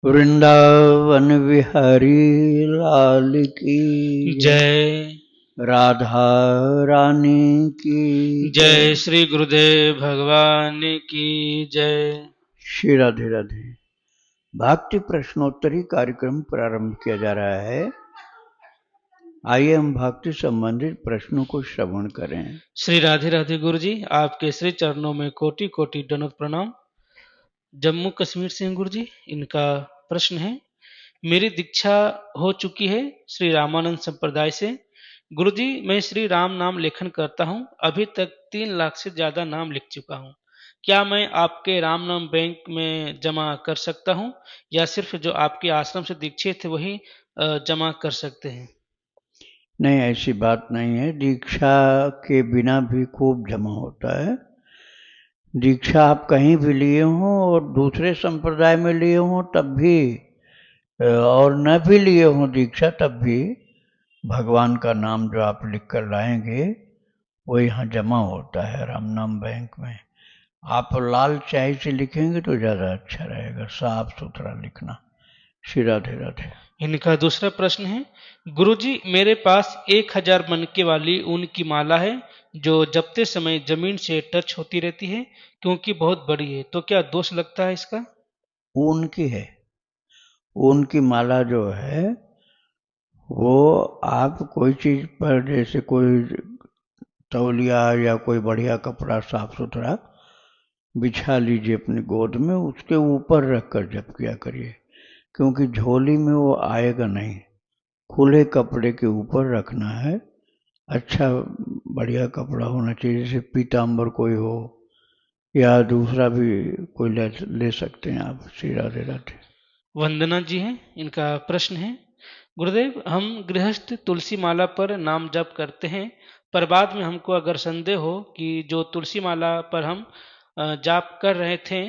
वृंदावन विहारी लाल की जय। राधा रानी की जय श्री गुरुदेव भगवान की जय। श्री राधे राधे। भक्ति प्रश्नोत्तरी कार्यक्रम प्रारंभ किया जा रहा है। आइए हम भक्ति संबंधित प्रश्नों को श्रवण करें। श्री राधे राधे गुरु जी, आपके श्री चरणों में कोटि कोटि दंडवत प्रणाम। जम्मू कश्मीर से हैं गुरु जी। इनका प्रश्न है, मेरी दीक्षा हो चुकी है श्री रामानंद संप्रदाय से। गुरु जी, मैं श्री राम नाम लेखन करता हूँ। अभी तक 3 लाख से ज्यादा नाम लिख चुका हूँ। क्या मैं आपके राम नाम बैंक में जमा कर सकता हूँ या सिर्फ जो आपके आश्रम से दीक्षित थे वही जमा कर सकते हैं? नहीं, ऐसी बात नहीं है। दीक्षा के बिना भी खूब जमा होता है। दीक्षा आप कहीं भी लिए हों और दूसरे संप्रदाय में लिए हों तब भी, और न भी लिए हों दीक्षा तब भी भगवान का नाम जो आप लिख कर लाएंगे वो यहाँ जमा होता है राम नाम बैंक में। आप लाल स्याही से लिखेंगे तो ज़्यादा अच्छा रहेगा, साफ सुथरा लिखना। श्री राधे राधे। इनका दूसरा प्रश्न है, गुरुजी मेरे पास 1000 मनके वाली ऊन की माला है जो जपते समय जमीन से टच होती रहती है क्योंकि बहुत बड़ी है, तो क्या दोष लगता है इसका? ऊन की है। ऊन की माला जो है वो आप कोई चीज़ पर, जैसे कोई तौलिया या कोई बढ़िया कपड़ा साफ सुथरा बिछा लीजिए अपनी गोद में, उसके ऊपर रख कर जप किया करिए, क्योंकि झोली में वो आएगा नहीं। खुले कपड़े के ऊपर रखना है। अच्छा बढ़िया कपड़ा होना चाहिए, जैसे पीताम्बर कोई हो या दूसरा भी कोई ले सकते हैं आप। श्री राधे राधे। वंदना जी हैं, इनका प्रश्न है, गुरुदेव हम गृहस्थ तुलसी माला पर नाम जप करते हैं, पर बाद में हमको अगर संदेह हो कि जो तुलसी माला पर हम जाप कर रहे थे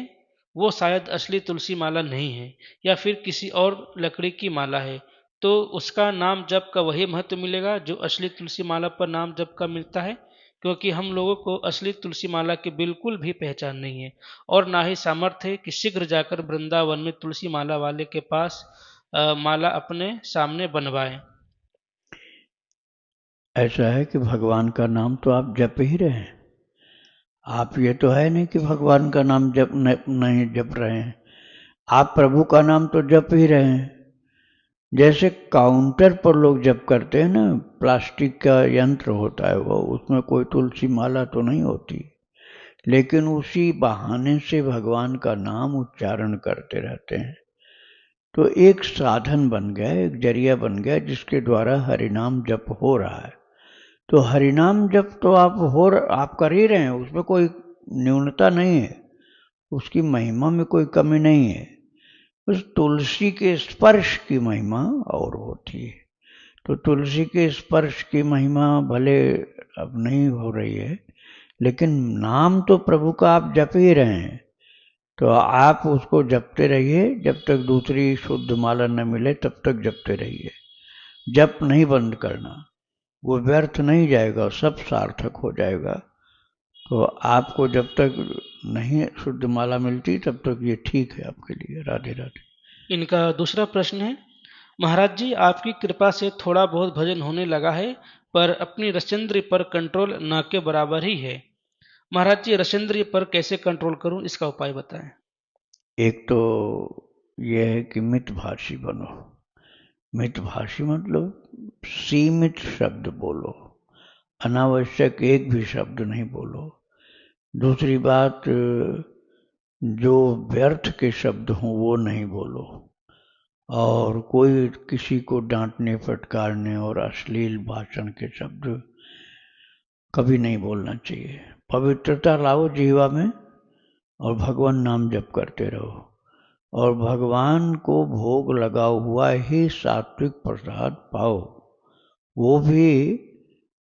वो शायद असली तुलसी माला नहीं है या फिर किसी और लकड़ी की माला है, तो उसका नाम जप का वही महत्व मिलेगा जो असली तुलसी माला पर नाम जप का मिलता है? क्योंकि हम लोगों को असली तुलसी माला की बिल्कुल भी पहचान नहीं है और ना ही सामर्थ्य है कि शीघ्र जाकर वृंदावन में तुलसी माला वाले के पास माला अपने सामने बनवाएं। ऐसा है कि भगवान का नाम तो आप जप ही रहे हैं। आप ये तो है नहीं कि भगवान का नाम जप नहीं जप रहे हैं। आप प्रभु का नाम तो जप ही रहे हैं। जैसे काउंटर पर लोग जप करते हैं ना, प्लास्टिक का यंत्र होता है वो, उसमें कोई तुलसी माला तो नहीं होती, लेकिन उसी बहाने से भगवान का नाम उच्चारण करते रहते हैं। तो एक साधन बन गया, एक जरिया बन गया जिसके द्वारा हरिनाम जप हो रहा है। तो हरिनाम जप तो आप कर ही रहे हैं, उसमें कोई न्यूनता नहीं है, उसकी महिमा में कोई कमी नहीं है। उस तुलसी के स्पर्श की महिमा और होती है। तो तुलसी के स्पर्श की महिमा भले अब नहीं हो रही है, लेकिन नाम तो प्रभु का आप जप ही रहे हैं। तो आप उसको जपते रहिए, जब तक दूसरी शुद्ध माला न मिले तब तक जपते रहिए। जप नहीं बंद करना, वो व्यर्थ नहीं जाएगा, सब सार्थक हो जाएगा। तो आपको जब तक नहीं शुद्ध माला मिलती तब तक ये ठीक है आपके लिए। राधे राधे। इनका दूसरा प्रश्न है, महाराज जी आपकी कृपा से थोड़ा बहुत भजन होने लगा है पर अपनी रसेंद्री पर कंट्रोल ना के बराबर ही है। महाराज जी रसेंद्री पर कैसे कंट्रोल करूं, इसका उपाय बताएं। एक तो यह है कि मितभाषी बनो। मितभाषी मतलब सीमित शब्द बोलो, अनावश्यक एक भी शब्द नहीं बोलो। दूसरी बात, जो व्यर्थ के शब्द हों वो नहीं बोलो, और कोई किसी को डांटने फटकारने और अश्लील भाषण के शब्द कभी नहीं बोलना चाहिए। पवित्रता लाओ जीवा में और भगवान नाम जप करते रहो, और भगवान को भोग लगा हुआ ही सात्विक प्रसाद पाओ, वो भी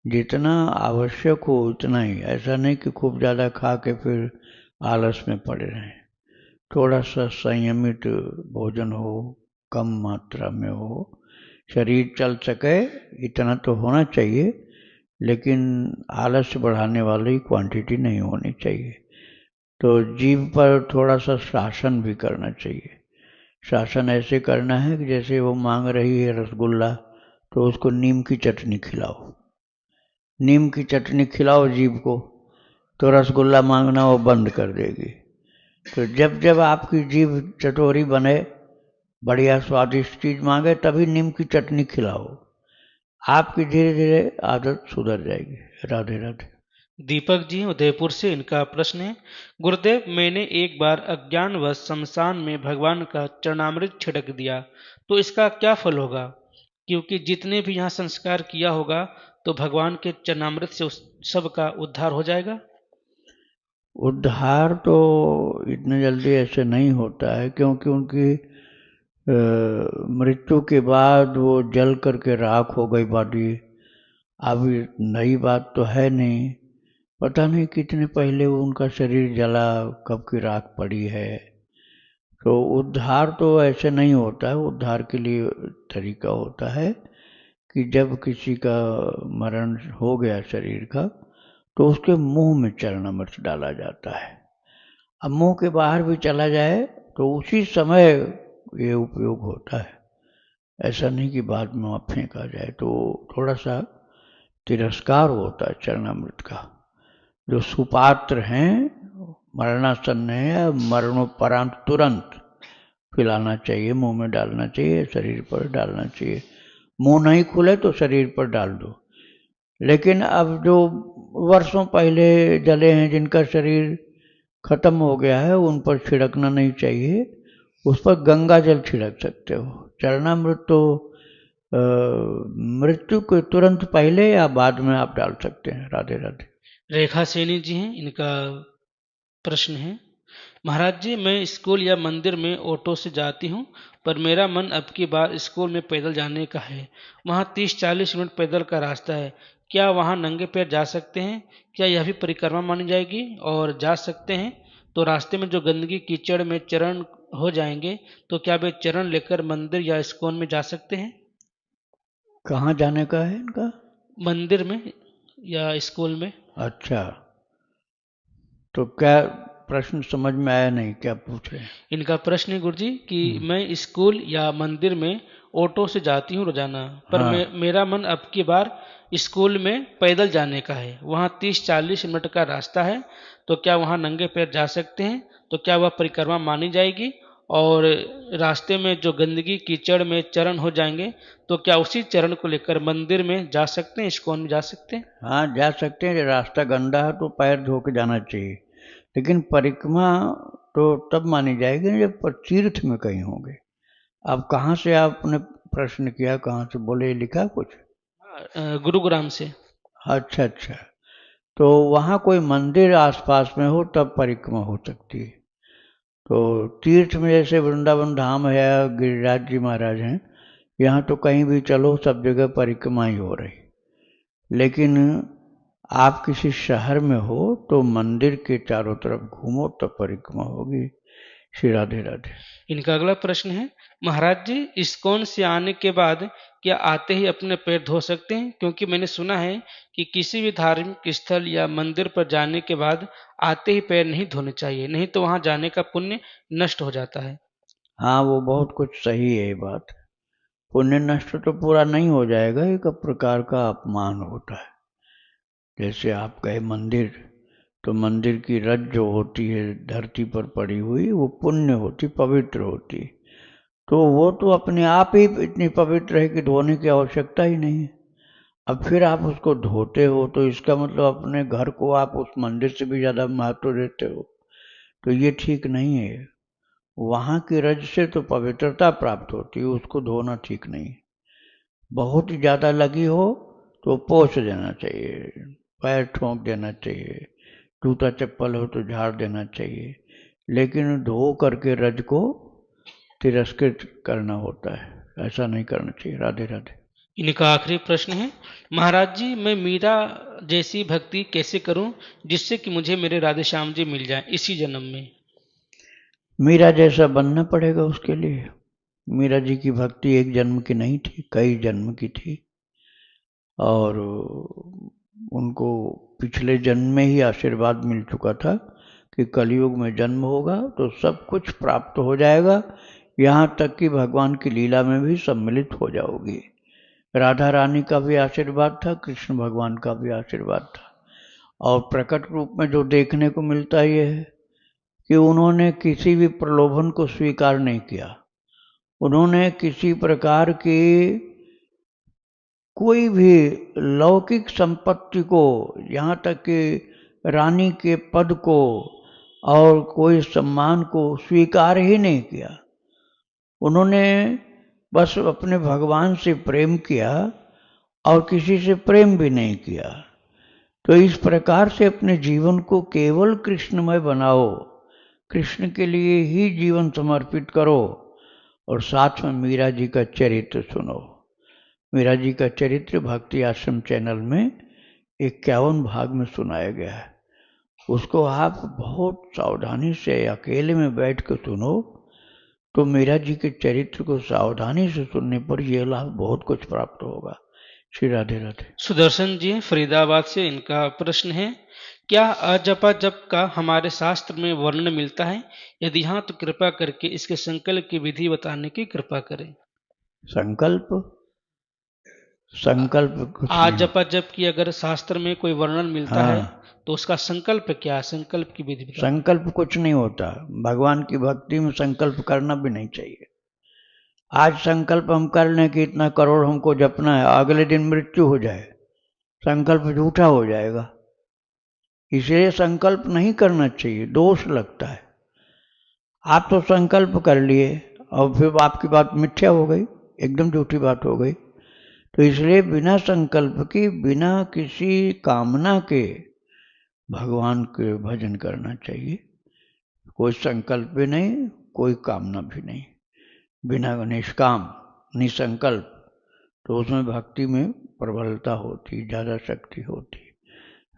जितना आवश्यक हो उतना ही। ऐसा नहीं कि खूब ज़्यादा खा के फिर आलस में पड़े रहें। थोड़ा सा संयमित भोजन हो, कम मात्रा में हो, शरीर चल सके इतना तो होना चाहिए, लेकिन आलस्य बढ़ाने वाली क्वांटिटी नहीं होनी चाहिए। तो जीभ पर थोड़ा सा शासन भी करना चाहिए। शासन ऐसे करना है कि जैसे वो मांग रही है रसगुल्ला, तो उसको नीम की चटनी खिलाओ। नीम की चटनी खिलाओ जीभ को, तो रसगुल्ला मांगना वो बंद कर देगी। तो जब जब आपकी जीभ चटोरी बने, बढ़िया स्वादिष्ट चीज मांगे, तभी नीम की चटनी खिलाओ। आपकी धीरे धीरे आदत सुधर जाएगी। राधे राधे। दीपक जी उदयपुर से, इनका प्रश्न है, गुरुदेव मैंने एक बार अज्ञानवश शमशान में भगवान का चरणामृत छिड़क दिया, तो इसका क्या फल होगा? क्योंकि जितने भी यहाँ संस्कार किया होगा तो भगवान के चरणामृत से उस सब का उद्धार हो जाएगा। उद्धार तो इतने जल्दी ऐसे नहीं होता है, क्योंकि उनकी मृत्यु के बाद वो जल करके राख हो गई बॉडी। अब नई बात तो है नहीं, पता नहीं कितने पहले उनका शरीर जला, कब की राख पड़ी है। तो उद्धार तो ऐसे नहीं होता है। उद्धार के लिए तरीका होता है कि जब किसी का मरण हो गया शरीर का, तो उसके मुंह में चरणामृत डाला जाता है। अब मुंह के बाहर भी चला जाए तो उसी समय ये उपयोग होता है। ऐसा नहीं कि बाद में वहाँ फेंका जाए। तो थोड़ा सा तिरस्कार होता है चरणामृत का। जो सुपात्र हैं, मरणासन्न है, मरणोपरांत तुरंत पिलाना चाहिए, मुंह में डालना चाहिए, शरीर पर डालना चाहिए। मुंह नहीं खुले तो शरीर पर डाल दो। लेकिन अब जो वर्षों पहले जले हैं, जिनका शरीर खत्म हो गया है, उन पर छिड़कना नहीं चाहिए। उस पर गंगा जल छिड़क सकते हो। चरणामृत तो मृत्यु के तुरंत पहले या बाद में आप डाल सकते हैं। राधे राधे। रेखा सैनी जी हैं, इनका प्रश्न है, महाराज जी मैं स्कूल या मंदिर में ऑटो से जाती हूँ, पर मेरा मन अब की बार स्कूल में पैदल जाने का है। वहाँ 30-40 मिनट पैदल का रास्ता है। क्या वहाँ नंगे पैर जा सकते हैं? क्या यह भी परिक्रमा मानी जाएगी? और जा सकते हैं तो रास्ते में जो गंदगी कीचड़ में चरण हो जाएंगे, तो क्या वे चरण लेकर मंदिर या इस्कॉन में जा सकते हैं? कहाँ जाने का है इनका? मंदिर में या स्कूल में। अच्छा, तो क्या प्रश्न समझ में आया नहीं, क्या पूछ रहे हैं? इनका प्रश्न है गुरुजी कि मैं स्कूल या मंदिर में ऑटो से जाती हूँ रोजाना, पर हाँ मेरा मन अब की बार स्कूल में पैदल जाने का है। वहाँ 30-40 मिनट का रास्ता है, तो क्या वहाँ नंगे पैर जा सकते हैं? तो क्या वह परिक्रमा मानी जाएगी? और रास्ते में जो गंदगी कीचड़ में चरण हो जाएंगे, तो क्या उसी चरण को लेकर मंदिर में जा सकते हैं, इस्कॉन में जा सकते हैं? हाँ, जा सकते हैं। रास्ता गंदा है तो पैर धो के जाना चाहिए। लेकिन परिक्रमा तो तब मानी जाएगी ना जब तीर्थ में कहीं होंगे। अब कहाँ से आपने प्रश्न किया, कहाँ से बोले, लिखा कुछ? गुरुग्राम से। अच्छा अच्छा, तो वहाँ कोई मंदिर आसपास में हो तब परिक्रमा हो सकती है। तो तीर्थ में जैसे वृंदावन धाम है, गिरिराज जी महाराज हैं, यहाँ तो कहीं भी चलो सब जगह परिक्रमा ही हो रही। लेकिन आप किसी शहर में हो तो मंदिर के चारों तरफ घूमो तब परिक्रमा होगी। श्री राधे राधे। इनका अगला प्रश्न है, महाराज जी इस्कॉन से आने के बाद क्या आते ही अपने पैर धो सकते हैं? क्योंकि मैंने सुना है कि किसी भी धार्मिक स्थल या मंदिर पर जाने के बाद आते ही पैर नहीं धोने चाहिए, नहीं तो वहां जाने का पुण्य नष्ट हो जाता है। हाँ, वो बहुत कुछ सही है ये बात। पुण्य नष्ट तो पूरा नहीं हो जाएगा, एक प्रकार का अपमान होता है। जैसे आप गए मंदिर, तो मंदिर की रज जो होती है धरती पर पड़ी हुई, वो पुण्य होती, पवित्र होती। तो वो तो अपने आप ही इतनी पवित्र है कि धोने की आवश्यकता ही नहीं है। अब फिर आप उसको धोते हो तो इसका मतलब अपने घर को आप उस मंदिर से भी ज़्यादा महत्व देते हो। तो ये ठीक नहीं है। वहाँ की रज से तो पवित्रता प्राप्त होती है, उसको धोना ठीक नहीं है। बहुत ही ज़्यादा लगी हो तो पोंछ देना चाहिए, पैर ठोंक देना चाहिए, जूता चप्पल हो तो झाड़ देना चाहिए। लेकिन धो करके रज को तिरस्कृत करना होता है, ऐसा नहीं करना चाहिए। राधे राधे। इनका आखिरी प्रश्न है, महाराज जी मैं मीरा जैसी भक्ति कैसे करूं जिससे कि मुझे मेरे राधे श्याम जी मिल जाएं इसी जन्म में? मीरा जैसा बनना पड़ेगा उसके लिए। मीरा जी की भक्ति एक जन्म की नहीं थी, कई जन्म की थी। और उनको पिछले जन्म में ही आशीर्वाद मिल चुका था कि कलयुग में जन्म होगा तो सब कुछ प्राप्त हो जाएगा, यहाँ तक कि भगवान की लीला में भी सम्मिलित हो जाओगी। राधा रानी का भी आशीर्वाद था, कृष्ण भगवान का भी आशीर्वाद था। और प्रकट रूप में जो देखने को मिलता ये है कि उन्होंने किसी भी प्रलोभन को स्वीकार नहीं किया। उन्होंने किसी प्रकार की कोई भी लौकिक संपत्ति को, यहाँ तक कि रानी के पद को और कोई सम्मान को स्वीकार ही नहीं किया। उन्होंने बस अपने भगवान से प्रेम किया और किसी से प्रेम भी नहीं किया। तो इस प्रकार से अपने जीवन को केवल कृष्णमय बनाओ, कृष्ण के लिए ही जीवन समर्पित करो और साथ में मीरा जी का चरित्र सुनो। मीरा जी का चरित्र भक्ति आश्रम चैनल में 51 भाग में सुनाया गया है। उसको आप बहुत सावधानी से अकेले में बैठ कर सुनो तो मीरा जी के चरित्र को सावधानी से सुनने पर यह लाभ बहुत कुछ प्राप्त होगा। श्री राधे राधे। सुदर्शन जी फरीदाबाद से इनका प्रश्न है, क्या अजपा जप का हमारे शास्त्र में वर्णन मिलता है? यदि हाँ तो कृपा करके इसके संकल्प की विधि बताने की कृपा करें। संकल्प कुछ नहीं। अजपा जप की अगर शास्त्र में कोई वर्णन मिलता है तो उसका संकल्प क्या है? संकल्प की विधि बताएं। संकल्प कुछ नहीं होता। भगवान की भक्ति में संकल्प करना भी नहीं चाहिए। आज संकल्प हम कर लें कि इतना करोड़ हमको जपना है, अगले दिन मृत्यु हो जाए, संकल्प झूठा हो जाएगा। इसलिए संकल्प नहीं करना चाहिए, दोष लगता है। आप तो संकल्प कर लिए और फिर आपकी बात मिथ्या हो गई, एकदम झूठी बात हो गई। तो इसलिए बिना संकल्प की, बिना किसी कामना के भगवान के भजन करना चाहिए। कोई संकल्प भी नहीं, कोई कामना भी नहीं, बिना निष्काम निसंकल्प, तो उसमें भक्ति में प्रबलता होती, ज़्यादा शक्ति होती।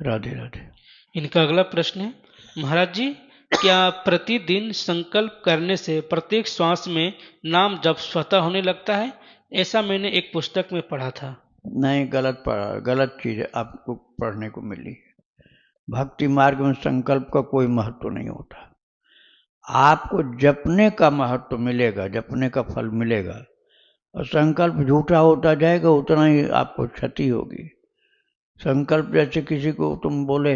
राधे राधे। इनका अगला प्रश्न है, महाराज जी क्या प्रतिदिन संकल्प करने से प्रत्येक श्वास में नाम जप स्वतः होने लगता है? ऐसा मैंने एक पुस्तक में पढ़ा था। नहीं, गलत पढ़ा, गलत चीज़ आपको पढ़ने को मिली। भक्ति मार्ग में संकल्प का कोई महत्व नहीं होता। आपको जपने का महत्व मिलेगा, जपने का फल मिलेगा, और संकल्प झूठा होता जाएगा उतना ही आपको क्षति होगी। संकल्प जैसे किसी को तुम बोले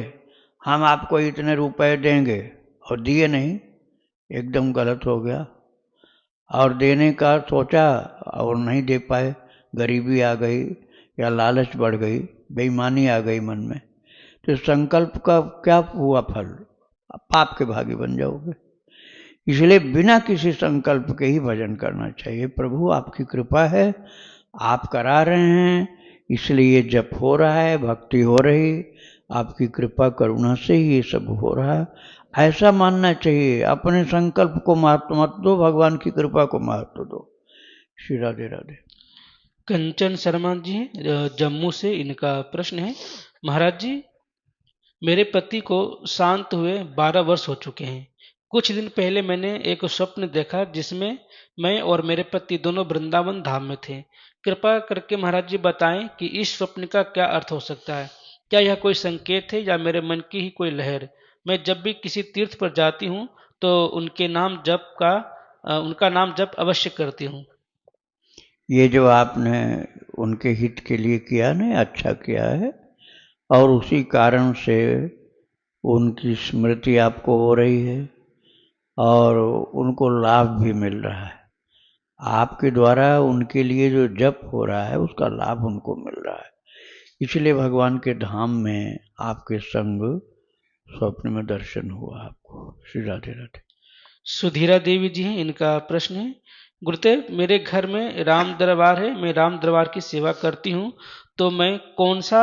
हम आपको इतने रुपए देंगे और दिए नहीं, एकदम गलत हो गया। और देने का सोचा और नहीं दे पाए, गरीबी आ गई या लालच बढ़ गई, बेईमानी आ गई मन में, तो संकल्प का क्या हुआ फल? पाप के भागी बन जाओगे। इसलिए बिना किसी संकल्प के ही भजन करना चाहिए। प्रभु आपकी कृपा है, आप करा रहे हैं, इसलिए जप हो रहा है, भक्ति हो रही, आपकी कृपा करुणा से ही ये सब हो रहा है, ऐसा मानना चाहिए। अपने संकल्प को महत्व मत दो, भगवान की कृपा को महत्व दो। श्री राधे राधे। कंचन शर्मा जी जम्मू से इनका प्रश्न है, महाराज जी मेरे पति को शांत हुए 12 वर्ष हो चुके हैं। कुछ दिन पहले मैंने एक स्वप्न देखा जिसमें मैं और मेरे पति दोनों वृंदावन धाम में थे। कृपा करके महाराज जी बताएं कि इस स्वप्न का क्या अर्थ हो सकता है? क्या यह कोई संकेत है या मेरे मन की ही कोई लहर? मैं जब भी किसी तीर्थ पर जाती हूँ तो उनका नाम जप अवश्य करती हूँ। ये जो आपने उनके हित के लिए किया ना, अच्छा किया है, और उसी कारण से उनकी स्मृति आपको हो रही है और उनको लाभ भी मिल रहा है। आपके द्वारा उनके लिए जो जप हो रहा है उसका लाभ उनको मिल रहा है। इसलिए भगवान के धाम में आपके संग स्वप्न में दर्शन हुआ आपको। श्री राधे राधे। सुधीरा देवी जी हैं, इनका प्रश्न है, गुरुदेव मेरे घर में राम दरबार है, मैं राम दरबार की सेवा करती हूँ, तो मैं कौन सा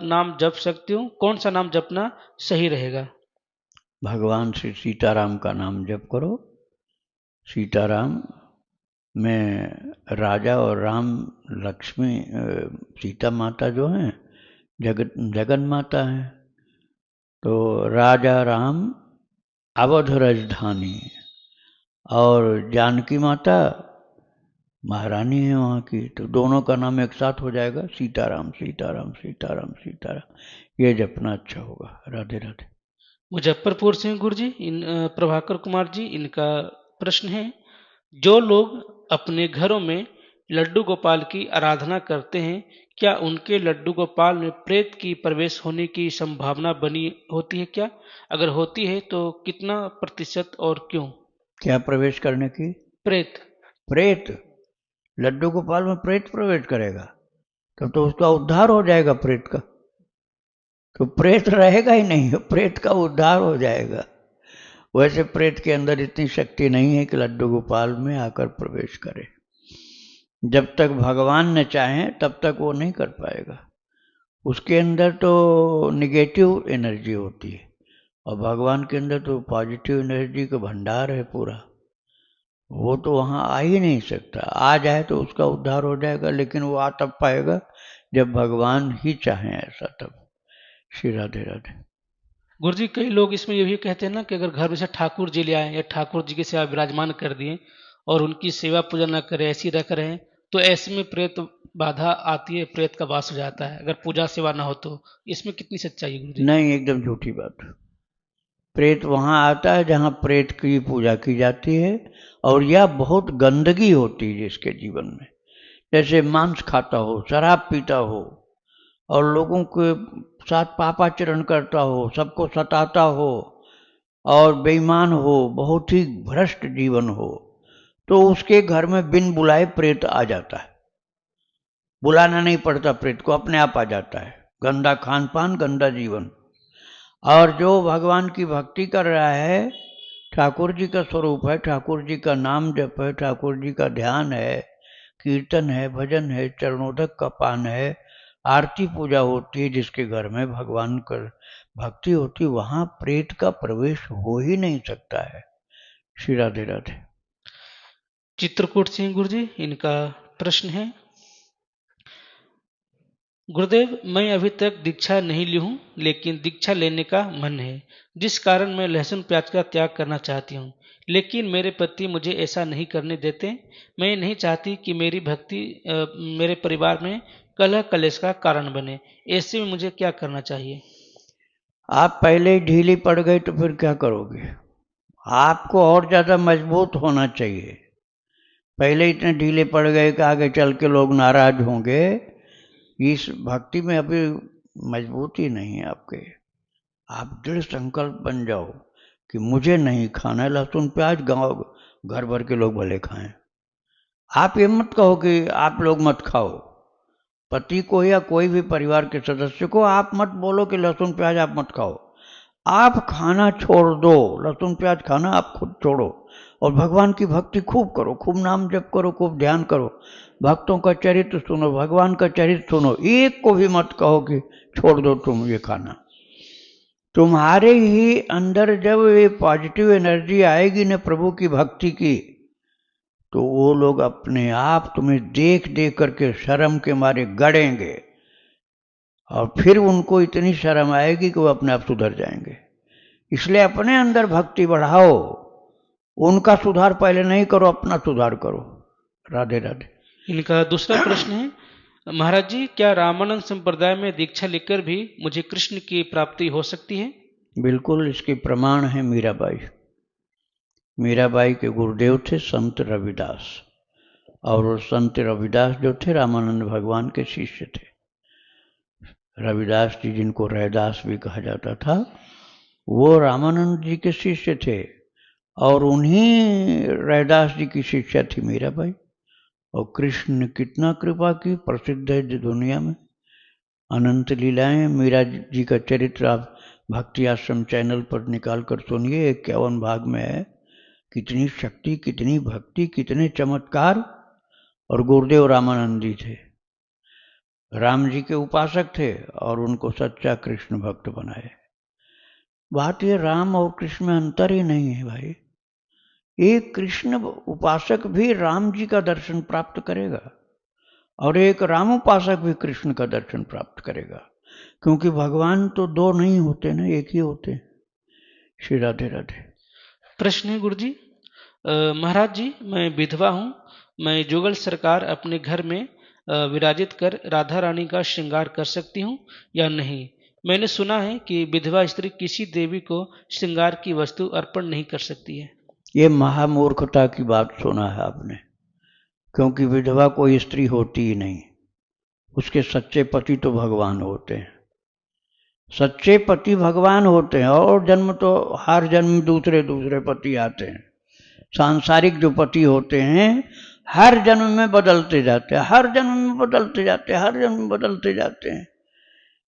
नाम जप सकती हूँ? कौन सा नाम जपना सही रहेगा? भगवान श्री सीताराम का नाम जप करो। सीताराम में राजा और राम लक्ष्मी सीता माता जो हैं जगन माता हैं। तो राजा राम अवध राजधानी और जानकी माता महारानी है वहाँ की, तो दोनों का नाम एक साथ हो जाएगा, सीताराम सीताराम सीताराम सीताराम। ये जपना अच्छा होगा। राधे राधे। मुजफ्फरपुर से गुरु जी प्रभाकर कुमार जी, इनका प्रश्न है, जो लोग अपने घरों में लड्डू गोपाल की आराधना करते हैं, क्या उनके लड्डू गोपाल में प्रेत की प्रवेश होने की संभावना बनी होती है क्या? अगर होती है तो कितना प्रतिशत और क्यों? क्या प्रवेश करने की? प्रेत। प्रेत? लड्डू गोपाल में प्रेत प्रवेश करेगा? तब तो उसका उद्धार हो जाएगा प्रेत का। तो प्रेत रहेगा ही नहीं, प्रेत का उद्धार हो जाएगा। वैसे प्रेत के अंदर इतनी शक्ति नहीं है कि लड्डू गोपाल में आकर प्रवेश करे। जब तक भगवान न चाहें तब तक वो नहीं कर पाएगा। उसके अंदर तो निगेटिव एनर्जी होती है और भगवान के अंदर तो पॉजिटिव एनर्जी का भंडार है पूरा। वो तो वहाँ आ ही नहीं सकता। आ जाए तो उसका उद्धार हो जाएगा, लेकिन वो आ तब पाएगा जब भगवान ही चाहें ऐसा, तब। श्री राधे राधे। गुरु जी, कई लोग इसमें ये भी कहते हैं ना कि अगर घर में से ठाकुर जी ले आए या ठाकुर जी की सेवा विराजमान कर दिए और उनकी सेवा पूजा न करें, ऐसी रख रहे हैं, तो ऐसे में प्रेत बाधा आती है, प्रेत का वास हो जाता है, अगर पूजा सेवा ना हो तो। इसमें कितनी सच्चाई है गुरु जी? नहीं, एकदम झूठी बात। प्रेत वहाँ आता है जहाँ प्रेत की पूजा की जाती है, और यह बहुत गंदगी होती है जिसके जीवन में, जैसे मांस खाता हो, शराब पीता हो और लोगों के साथ पापाचरण करता हो, सबको सताता हो और बेईमान हो, बहुत ही भ्रष्ट जीवन हो, तो उसके घर में बिन बुलाए प्रेत आ जाता है। बुलाना नहीं पड़ता, प्रेत को अपने आप आ जाता है। गंदा खान पान, गंदा जीवन। और जो भगवान की भक्ति कर रहा है, ठाकुर जी का स्वरूप है, ठाकुर जी का नाम जप है, ठाकुर जी का ध्यान है, कीर्तन है, भजन है, चरणोदक का पान है, आरती पूजा होती है, जिसके घर में भगवान का भक्ति होती, वहां प्रेत का प्रवेश हो ही नहीं सकता है। श्री राधे राधे। चित्रकूट सिंह गुरु जी, इनका प्रश्न है, गुरुदेव, मैं अभी तक दीक्षा नहीं ली हूँ, लेकिन दीक्षा लेने का मन है, जिस कारण मैं लहसुन प्याज का त्याग करना चाहती हूँ, लेकिन मेरे पति मुझे ऐसा नहीं करने देते। मैं नहीं चाहती कि मेरी भक्ति मेरे परिवार में कलह कलेश का कारण बने। ऐसे में मुझे क्या करना चाहिए? आप पहले ही ढीली पड़ गई तो फिर क्या करोगे? आपको और ज्यादा मजबूत होना चाहिए। पहले इतने ढीले पड़ गए कि आगे चल के लोग नाराज होंगे। इस भक्ति में अभी मजबूती नहीं है आपके। आप दृढ़ संकल्प बन जाओ कि मुझे नहीं खाना है लहसुन प्याज, गाँव घर भर के लोग भले खाएं। आप ये मत कहो कि आप लोग मत खाओ। पति को या कोई भी परिवार के सदस्य को आप मत बोलो कि लहसुन प्याज आप मत खाओ। आप खाना छोड़ दो, लहसुन प्याज खाना आप खुद छोड़ो और भगवान की भक्ति खूब करो, खूब नाम जप करो, खूब ध्यान करो, भक्तों का चरित्र सुनो, भगवान का चरित्र सुनो। एक को भी मत कहो कि छोड़ दो तुम ये खाना। तुम्हारे ही अंदर जब ये पॉजिटिव एनर्जी आएगी ना प्रभु की भक्ति की, तो वो लोग अपने आप तुम्हें देख देख करके शर्म के मारे गड़ेंगे और फिर उनको इतनी शर्म आएगी कि वो अपने आप सुधर जाएंगे। इसलिए अपने अंदर भक्ति बढ़ाओ, उनका सुधार पहले नहीं करो, अपना सुधार करो। राधे राधे। इनका दूसरा प्रश्न है, महाराज जी, क्या रामानंद संप्रदाय में दीक्षा लेकर भी मुझे कृष्ण की प्राप्ति हो सकती है? बिल्कुल, इसके प्रमाण है मीराबाई। मीराबाई के गुरुदेव थे संत रविदास, और वो संत रविदास जो थे रामानंद भगवान के शिष्य थे। रविदास जी, जिनको रैदास भी कहा जाता था, वो रामानंद जी के शिष्य थे और उन्हीं रैदास जी की शिष्या थी मीराबाई। और कृष्ण ने कितना कृपा की, प्रसिद्ध है दुनिया में। अनंत लीलाएं, मीरा जी का चरित्र आप भक्ति आश्रम चैनल पर निकाल कर सुनिए, 51 भाग में है। कितनी शक्ति, कितनी भक्ति, कितने चमत्कार। और गुरुदेव रामानंद जी थे, राम जी के उपासक थे और उनको सच्चा कृष्ण भक्त बनाए। बात ये राम और कृष्ण में अंतर ही नहीं है भाई। एक कृष्ण उपासक भी राम जी का दर्शन प्राप्त करेगा और एक राम उपासक भी कृष्ण का दर्शन प्राप्त करेगा, क्योंकि भगवान तो दो नहीं होते ना, एक ही होते हैं। श्री राधे राधे। प्रश्न है गुरु जी, महाराज जी, मैं विधवा हूँ, मैं जुगल सरकार अपने घर में विराजित कर राधा रानी का श्रृंगार कर सकती हूँ या नहीं? मैंने सुना है कि विधवा स्त्री किसी देवी को श्रृंगार की वस्तु अर्पण नहीं कर सकती है। ये महामूर्खता की बात सुना है आपने, क्योंकि विधवा कोई स्त्री होती ही नहीं, उसके सच्चे पति तो भगवान होते हैं। सच्चे पति भगवान होते हैं, और जन्म तो हर जन्म दूसरे दूसरे पति आते हैं। सांसारिक जो पति होते हैं हर जन्म में बदलते जाते हैं, हर जन्म में बदलते जाते हैं, हर जन्म में बदलते जाते हैं।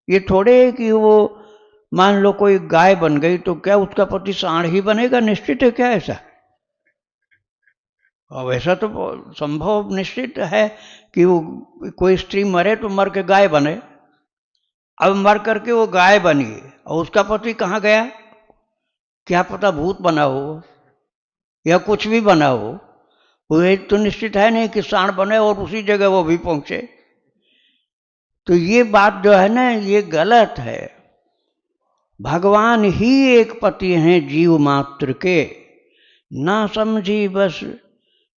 ये थोड़े है कि वो मान लो कोई गाय बन गई तो क्या उसका पति सांड ही बनेगा? निश्चित है क्या ऐसा? और ऐसा तो संभव निश्चित है कि वो कोई स्त्री मरे तो मर के गाय बने। अब मर करके वो गाय बनी और उसका पति कहाँ गया? क्या पता भूत बना हो या कुछ भी बना हो, वो तो निश्चित है नहीं कि सांड बने और उसी जगह वो भी पहुंचे। तो ये बात जो है ना, ये गलत है। भगवान ही एक पति हैं जीव मात्र के। ना समझी बस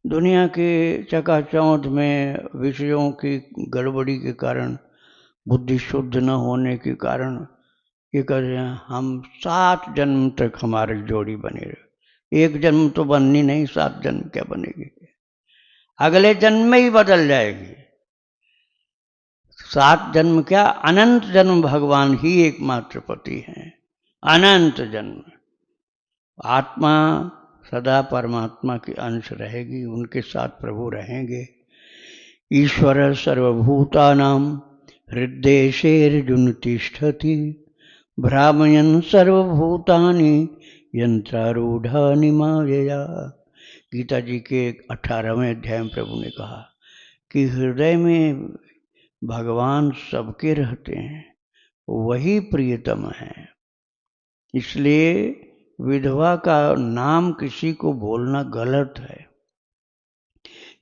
दुनिया के चकाचौंध में विषयों की गड़बड़ी के कारण, बुद्धि शुद्ध न होने के कारण ये कर रहे हैं हम 7 जन्म तक हमारी जोड़ी बनी रहे। एक जन्म तो बननी नहीं, 7 जन्म क्या बनेगी? अगले जन्म में ही बदल जाएगी। 7 जन्म क्या, अनंत जन्म भगवान ही एकमात्र पति हैं। अनंत जन्म आत्मा सदा परमात्मा की अंश रहेगी, उनके साथ प्रभु रहेंगे। ईश्वर सर्वभूतानां हृद्देशेर्जुन तिष्ठति भ्रामयन् सर्वभूतानि यंत्रारूढ़ानि मायया। गीता जी के 18वें अध्याय में प्रभु ने कहा कि हृदय में भगवान सबके रहते हैं, वही प्रियतम है। इसलिए विधवा का नाम किसी को बोलना गलत है।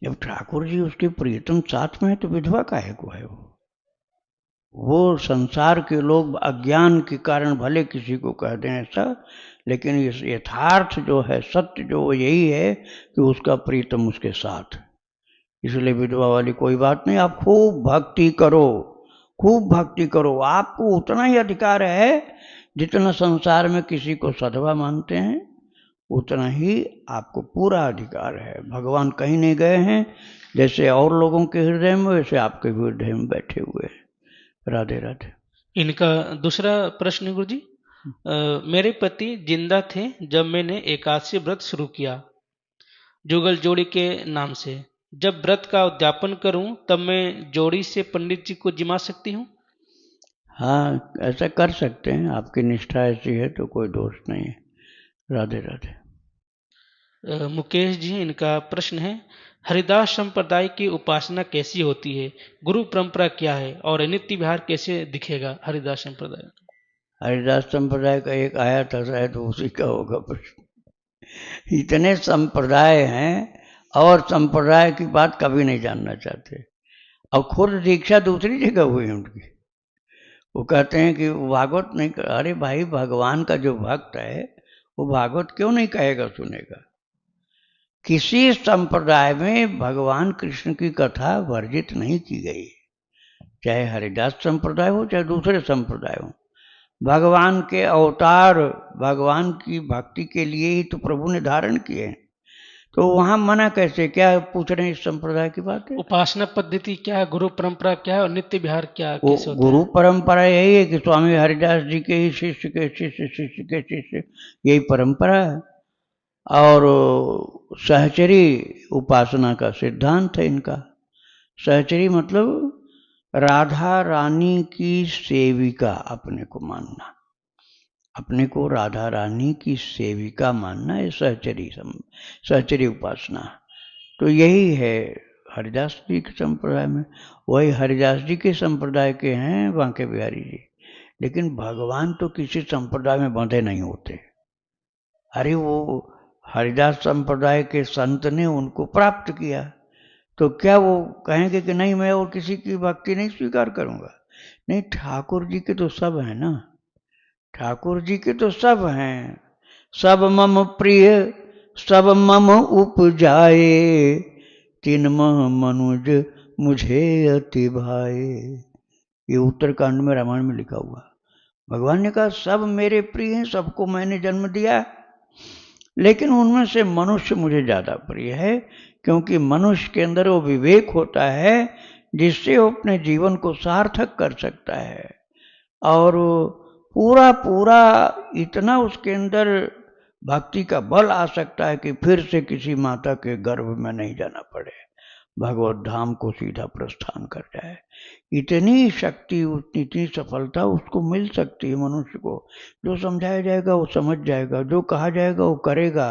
जब ठाकुर जी उसके प्रियतम साथ में है तो विधवा काहे को है? वो संसार के लोग अज्ञान के कारण भले किसी को कह दें ऐसा, लेकिन इस यथार्थ जो है, सत्य जो वो यही है कि उसका प्रीतम उसके साथ। इसलिए विधवा वाली कोई बात नहीं। आप खूब भक्ति करो, खूब भक्ति करो, आपको उतना ही अधिकार है जितना संसार में किसी को सधवा मानते हैं, उतना ही आपको पूरा अधिकार है। भगवान कहीं नहीं गए हैं, जैसे और लोगों के हृदय में वैसे आपके भी हृदय में बैठे हुए हैं। राधे राधे। इनका दूसरा प्रश्न है गुरुजी, मेरे पति जिंदा थे जब मैंने एकादशी व्रत शुरू किया जुगल जोड़ी के नाम से। जब व्रत का उद्यापन करूं तब मैं जोड़ी से पंडित जी को जिमा सकती हूँ? हाँ, ऐसा कर सकते हैं, आपकी निष्ठा ऐसी है तो कोई दोष नहीं है। राधे राधे। मुकेश जी, इनका प्रश्न है, हरिदास संप्रदाय की उपासना कैसी होती है? गुरु परंपरा क्या है और नित्य विहार कैसे दिखेगा हरिदास संप्रदाय? हरिदास संप्रदाय का एक आया था, शायद उसी का होगा प्रश्न। इतने संप्रदाय हैं और संप्रदाय की बात कभी नहीं जानना चाहते। और खुद दीक्षा दूसरी जगह हुई उनकी। वो कहते हैं कि भागवत नहीं। अरे भाई, भगवान का जो भक्त है वो भागवत क्यों नहीं कहेगा, सुनेगा? किसी संप्रदाय में भगवान कृष्ण की कथा वर्जित नहीं की गई, चाहे हरिदास संप्रदाय हो चाहे दूसरे संप्रदाय हो। भगवान के अवतार भगवान की भक्ति के लिए ही तो प्रभु ने धारण किए हैं, तो वहां मना कैसे? क्या पूछ रहे हैं इस संप्रदाय की बात है? उपासना पद्धति क्या है, गुरु परंपरा क्या है और नित्य विहार क्या कैसे होता गुरु है? परंपरा यही है कि स्वामी हरिदास जी के ही शिष्य के शिष्य शिष्य के शिष्य, यही परंपरा है। और सहचरी उपासना का सिद्धांत है इनका। सहचरी मतलब राधा रानी की सेविका अपने को मानना, अपने को राधा रानी की सेविका मानना है सहचरी उपासना। तो यही है हरिदास जी के संप्रदाय में। वही हरिदास जी के संप्रदाय के हैं बांके बिहारी जी। लेकिन भगवान तो किसी संप्रदाय में बंधे नहीं होते। अरे वो हरिदास संप्रदाय के संत ने उनको प्राप्त किया, तो क्या वो कहेंगे कि नहीं मैं और किसी की भक्ति नहीं स्वीकार करूंगा? नहीं, ठाकुर जी के तो सब है ना, ठाकुर जी के तो सब हैं। सब मम प्रिय सब मम उपजाए, तीन मह मनुज मुझे अति भाए। ये उत्तरकांड में रामायण में लिखा हुआ। भगवान ने कहा सब मेरे प्रिय हैं, सबको मैंने जन्म दिया, लेकिन उनमें से मनुष्य मुझे ज़्यादा प्रिय है, क्योंकि मनुष्य के अंदर वो विवेक होता है जिससे वो अपने जीवन को सार्थक कर सकता है, और पूरा पूरा इतना उसके अंदर भक्ति का बल आ सकता है कि फिर से किसी माता के गर्भ में नहीं जाना पड़े, भगवत धाम को सीधा प्रस्थान कर जाए। इतनी शक्ति, इतनी सफलता उसको मिल सकती है मनुष्य को। जो समझाया जाएगा वो समझ जाएगा, जो कहा जाएगा वो करेगा,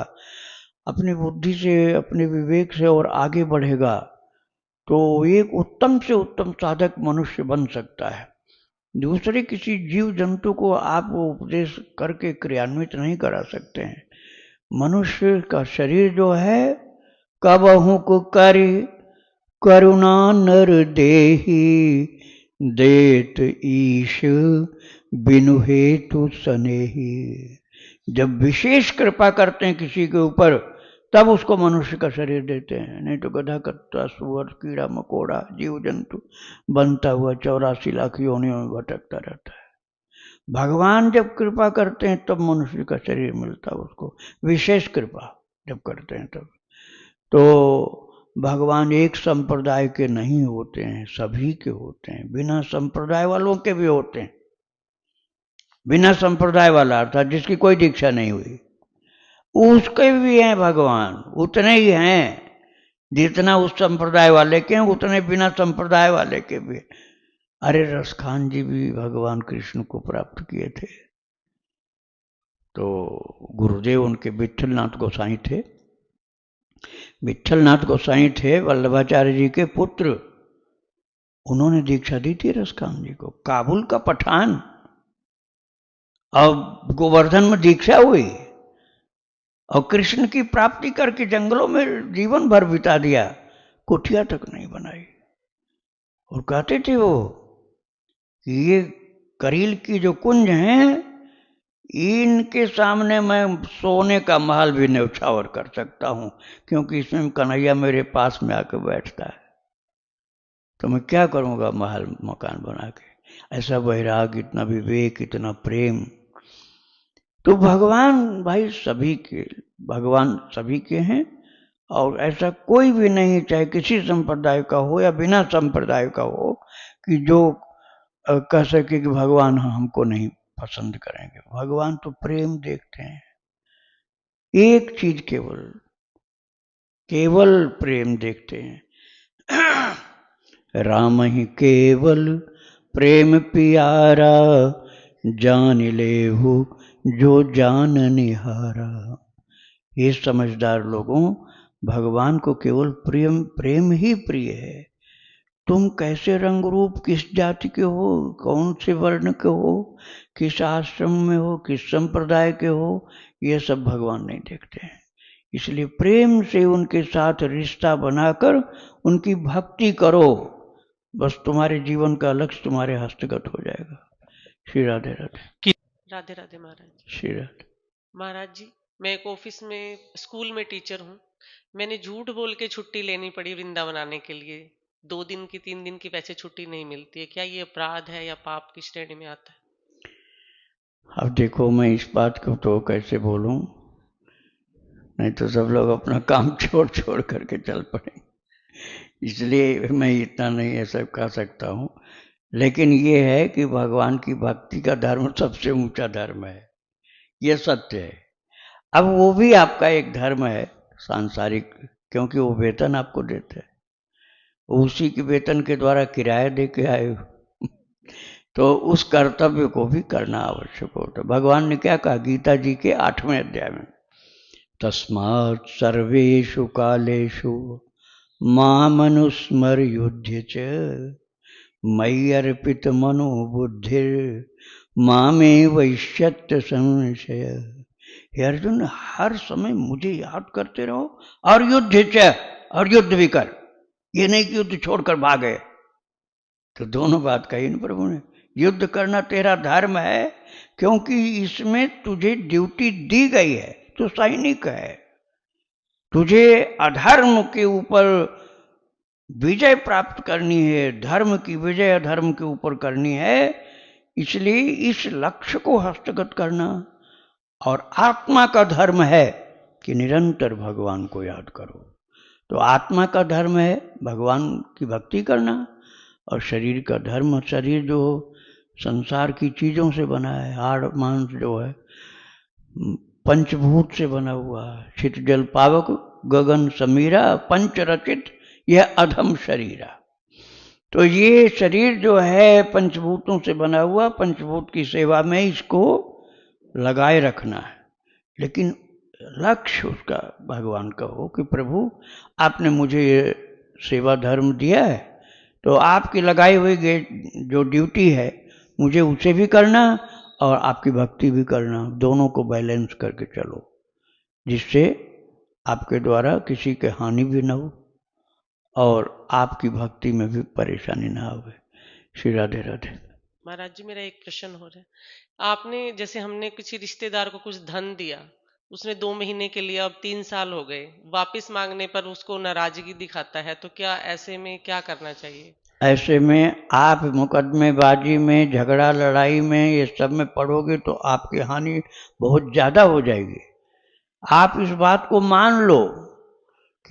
अपनी बुद्धि से, अपने विवेक से और आगे बढ़ेगा, तो एक उत्तम से उत्तम साधक मनुष्य बन सकता है। दूसरे किसी जीव जंतु को आप वो उपदेश करके क्रियान्वित नहीं करा सकते हैं। मनुष्य का शरीर जो है, कबहु को करी करुणा नर देही, देत ईश बिनु हेतु सनेही। जब विशेष कृपा करते हैं किसी के ऊपर, तब उसको मनुष्य का शरीर देते हैं, नहीं तो गधा, कत्ता, सुअर, कीड़ा मकोड़ा, जीव जंतु बनता हुआ 84 लाख योनियों में भटकता रहता है। भगवान जब कृपा करते हैं तब मनुष्य का शरीर मिलता है उसको, विशेष कृपा जब करते हैं तब। तो भगवान एक संप्रदाय के नहीं होते हैं, सभी के होते हैं, बिना संप्रदाय वालों के भी होते हैं। बिना संप्रदाय वाला अर्थात जिसकी कोई दीक्षा नहीं हुई, उसके भी हैं भगवान, उतने ही हैं जितना उस संप्रदाय वाले के हैं, उतने बिना संप्रदाय वाले के भी। अरे रसखान जी भी भगवान कृष्ण को प्राप्त किए थे। तो गुरुदेव उनके विट्ठलनाथ गोसाई थे। विट्ठलनाथ गोसाई थे वल्लभाचार्य जी के पुत्र। उन्होंने दीक्षा दी थी रसखान जी को। काबुल का पठान, और गोवर्धन में दीक्षा हुई, और कृष्ण की प्राप्ति करके जंगलों में जीवन भर बिता दिया, कुटिया तक नहीं बनाई। और कहते थे वो कि ये करील की जो कुंज हैं, इनके सामने मैं सोने का महल भी न्यौछावर कर सकता हूं, क्योंकि इसमें कन्हैया मेरे पास में आकर बैठता है, तो मैं क्या करूंगा महल मकान बना के। ऐसा वैराग, इतना विवेक, इतना प्रेम। तो भगवान भाई सभी के, भगवान सभी के हैं, और ऐसा कोई भी नहीं, चाहे किसी संप्रदाय का हो या बिना संप्रदाय का हो, कि जो कह सके कि भगवान हमको नहीं पसंद करेंगे। भगवान तो प्रेम देखते हैं, एक चीज केवल केवल प्रेम देखते हैं। राम ही केवल प्रेम प्यारा, जान लेहु जो जान निहारा। ये समझदार लोगों, भगवान को केवल प्रेम प्रेम ही प्रिय है। तुम कैसे रंग रूप, किस जाति के हो, कौन से वर्ण के हो, किस आश्रम में हो, किस संप्रदाय के हो, ये सब भगवान नहीं देखते हैं। इसलिए प्रेम से उनके साथ रिश्ता बनाकर उनकी भक्ति करो, बस तुम्हारे जीवन का लक्ष्य तुम्हारे हस्तगत हो जाएगा। श्री राधे राधे। राधे राधे महाराज। श्री राधे। महाराज जी, मैं एक ऑफिस में, स्कूल में टीचर हूँ। मैंने झूठ बोल के छुट्टी लेनी पड़ी वृंदावन आने के लिए। 2 दिन की 3 दिन की वैसे छुट्टी नहीं मिलती है, क्या ये अपराध है या पाप की श्रेणी में आता है? अब देखो, मैं इस बात को तो कैसे बोलूं, नहीं तो सब लोग अपना काम छोड़ छोड़ करके चल पड़े, इसलिए मैं इतना नहीं ऐसा कह सकता हूं। लेकिन ये है कि भगवान की भक्ति का धर्म सबसे ऊंचा धर्म है, ये सत्य है। अब वो भी आपका एक धर्म है सांसारिक, क्योंकि वो वेतन आपको देते हैं, उसी के वेतन के द्वारा किराया दे के आए हो, तो उस कर्तव्य को भी करना आवश्यक होता है। भगवान ने क्या कहा गीता जी के 8वें अध्याय में, तस्मात् सर्वेषु कालेषु मामनुस्मर युध्य च, मयि अर्पित मनो बुद्धिर मामे वैश्यत्य संशय। हे अर्जुन, हर समय मुझे याद करते रहो, और युद्ध च, और युद्ध भी कर। ये नहीं कि युद्ध छोड़कर भागे, तो दोनों बात कही ना प्रभु ने। युद्ध करना तेरा धर्म है, क्योंकि इसमें तुझे ड्यूटी दी गई है, तू सैनिक है। तुझे अधर्म के ऊपर विजय प्राप्त करनी है, धर्म की विजय अधर्म के ऊपर करनी है। इसलिए इस लक्ष्य को हस्तगत करना, और आत्मा का धर्म है कि निरंतर भगवान को याद करो। तो आत्मा का धर्म है भगवान की भक्ति करना, और शरीर का धर्म, शरीर जो संसार की चीज़ों से बना है, हाड़ मांस जो है पंचभूत से बना हुआ है, छित जल पावक गगन समीरा पंच रचित यह अधम शरीरा। तो ये शरीर जो है पंचभूतों से बना हुआ, पंचभूत की सेवा में इसको लगाए रखना है, लेकिन लक्ष्य उसका भगवान का हो कि प्रभु आपने मुझे ये सेवा धर्म दिया है, तो आपकी लगाई हुई जो ड्यूटी है मुझे उसे भी करना और आपकी भक्ति भी करना, दोनों को बैलेंस करके चलो, जिससे आपके द्वारा किसी के हानि भी न हो और आपकी भक्ति में भी परेशानी ना आवे। श्री राधे राधे। महाराज जी, मेरा एक प्रश्न हो रहा है। आपने जैसे हमने किसी रिश्तेदार को कुछ धन दिया, उसने 2 महीने के लिए, अब 3 साल हो गए, वापस मांगने पर उसको नाराजगी दिखाता है, तो क्या ऐसे में क्या करना चाहिए? ऐसे में आप मुकदमेबाजी में, झगड़ा लड़ाई में, ये सब में पड़ोगे तो आपकी हानि बहुत ज़्यादा हो जाएगी। आप इस बात को मान लो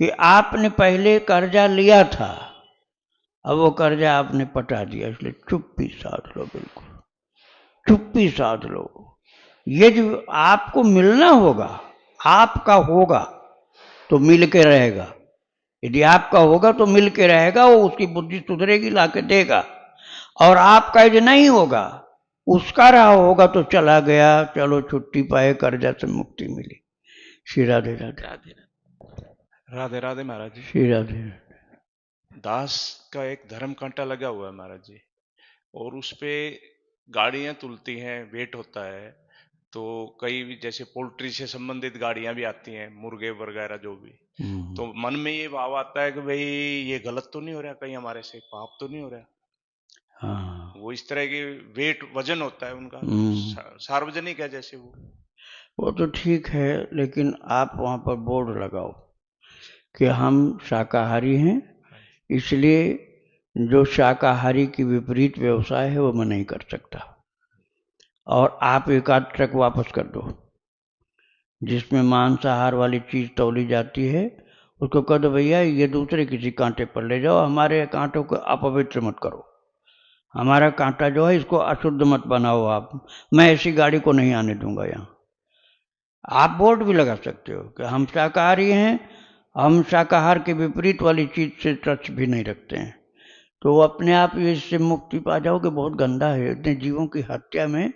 कि आपने पहले कर्जा लिया था, अब वो कर्जा आपने पटा दिया, इसलिए चुप्पी साध लो, बिल्कुल चुप्पी साध लो। ये जो आपको मिलना होगा, आपका होगा तो मिल के रहेगा, यदि आपका होगा तो मिल के रहेगा, वो उसकी बुद्धि सुधरेगी, लाके देगा। और आपका यदि नहीं होगा, उसका रहा होगा तो चला गया, चलो छुट्टी पाए, कर्जा से मुक्ति मिली। श्री राधे राधे। राधे राधे। राधे राधे महाराज जी। श्री राधे। दास का एक धर्म कांटा लगा हुआ है महाराज जी, और उस पे गाड़ियां तुलती हैं, वेट होता है, तो कई भी जैसे पोल्ट्री से संबंधित गाड़ियां भी आती हैं, मुर्गे वगैरह जो भी, तो मन में ये भाव आता है कि भाई ये गलत तो नहीं हो रहा, कहीं हमारे से पाप तो नहीं हो रहा। हाँ, वो इस तरह के वेट वजन होता है उनका, सार्वजनिक है जैसे वो तो ठीक है, लेकिन आप वहाँ पर बोर्ड लगाओ कि हम शाकाहारी हैं, इसलिए जो शाकाहारी की विपरीत व्यवसाय है वो मैं नहीं कर सकता, और आप एक आध ट्रक वापस कर दो जिसमें मांसाहार वाली चीज़ तौली जाती है, उसको कह दो भैया ये दूसरे किसी कांटे पर ले जाओ, हमारे कांटों को अपवित्र मत करो, हमारा कांटा जो है इसको अशुद्ध मत बनाओ आप, मैं ऐसी गाड़ी को नहीं आने दूंगा यहाँ। आप बोर्ड भी लगा सकते हो कि हम शाकाहारी हैं, हम शाकाहार के विपरीत वाली चीज़ से टच भी नहीं रखते हैं, तो अपने आप इससे मुक्ति पा जाओगे। बहुत गंदा है, इतने जीवों की हत्या में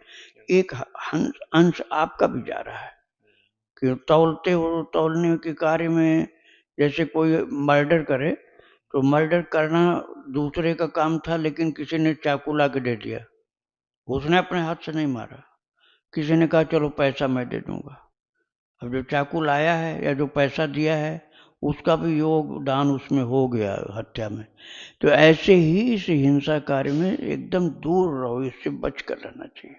एक अंश आपका भी जा रहा है कि तौलने के कार्य में, जैसे कोई मर्डर करे तो मर्डर करना दूसरे का काम था, लेकिन किसी ने चाकू ला के दे दिया, उसने अपने हाथ से नहीं मारा, किसी ने कहा चलो पैसा मैं दे दूंगा, अब जो चाकू लाया है या जो पैसा दिया है उसका भी योगदान उसमें हो गया हत्या में। तो ऐसे ही इस हिंसा कार्य में एकदम दूर रहो, इससे बच कर रहना चाहिए।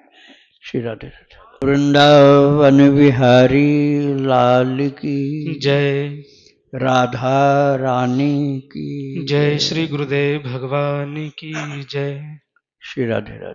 श्री राधे राधे। वृंदावन बिहारी लाल की जय। राधा रानी की जय। श्री गुरुदेव भगवान की जय। श्री राधे राधे।